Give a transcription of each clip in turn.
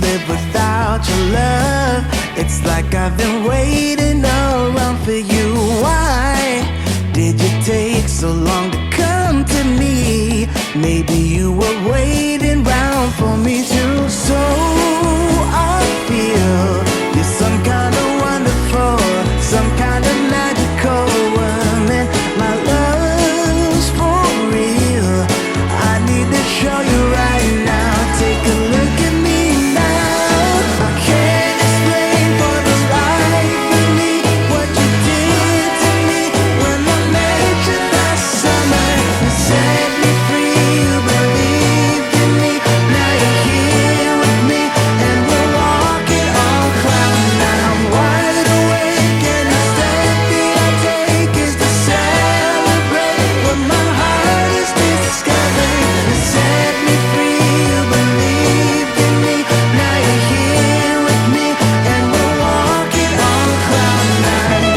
live without your love. It's like I've been waiting around for you. Why did you take so long to come to me? Maybe you were waiting round for me too. So I feel you're some kind of wonderful, some kind of magical woman. My love's for real. I need to show you right now. Take a look at me now. I can't explain for the life of me what you did to me when I met you last summer. You set me free, you believed in me. Now you're here with me and we're walking on cloud nine. I'm wide awake and the step that I take is to celebrate what my heart is discovering. You set me free, you believed in me. Now you're here with me and we're walking on cloud nine.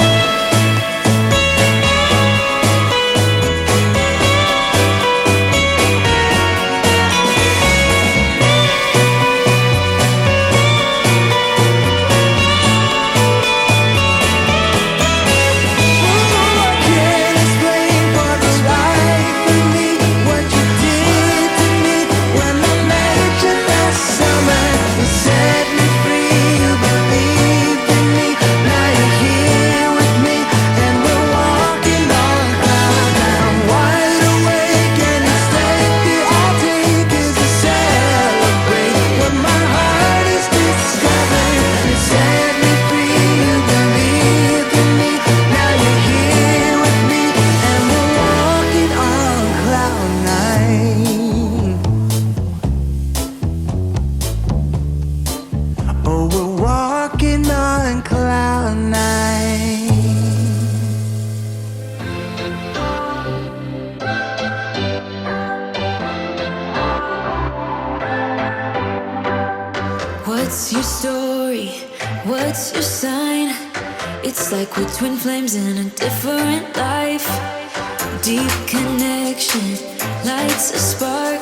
I can't explain for the life of me what you did to me when I met you last summer. You set me free, you believed in me. Now you're here with me and we're walking on cloud nine. I'm wide awake and the step that I take is to celebrate what my heart is discovering. You set me free, you believed in me. Now you're here with me and we're walking on cloud nine. Oh, we're walking on cloud nine. What's your story? What's your sign? It's like we're twin flames in a different life. Deep connection lights a spark.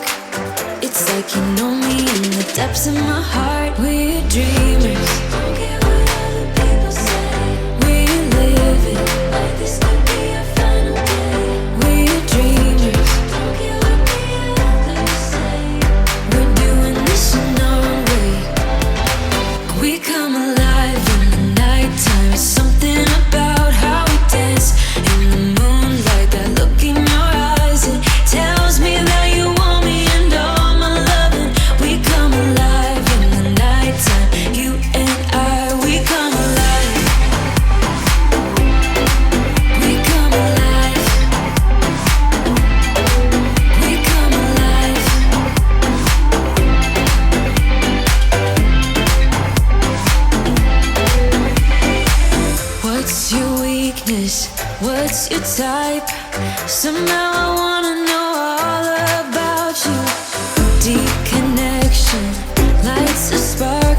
It's like you know me in the depths of my heart. We're dreamers. Don't care what other people say. We're living like this could be our final day. We're dreamers. Don't care what the others say. We're doing this in our way. We come alive in the nighttime. It's something about how we dance in the moonlight. That look in your eyes, it tells me that you want me and all my loving. We come alive in the nighttime. You and I, we come alive. We come alive. We come alive. What's your weakness? What's your type? Somehow I wanna know all about you. Deep connection lights a spark.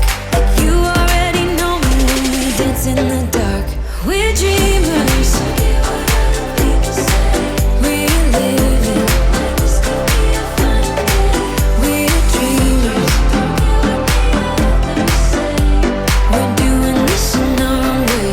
You already know me when we dance in the dark. We're dreamers. We're living. We're dreamers. We're doing this in our way.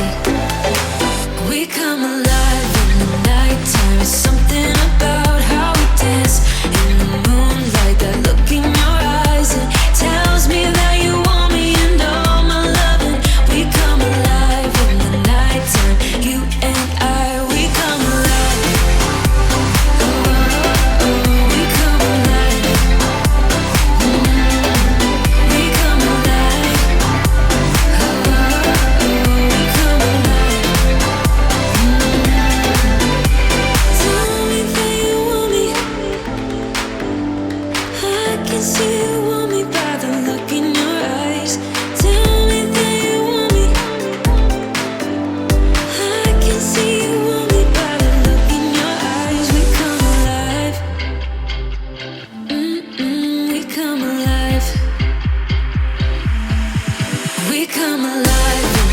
We come alive in the nighttime. It's something about how we dance in the moonlight. That look in your eyes, it tells me that you want me and all my loving. We come alive in the nighttime. You and I, we come alive. Oh, we come alive. We come alive. Oh, we come alive. Tell me that you want me. I can see you want me by the look in your eyes. Tell me that you want me. I can see you want me by the look in your eyes. We come alive. We come alive. We come alive.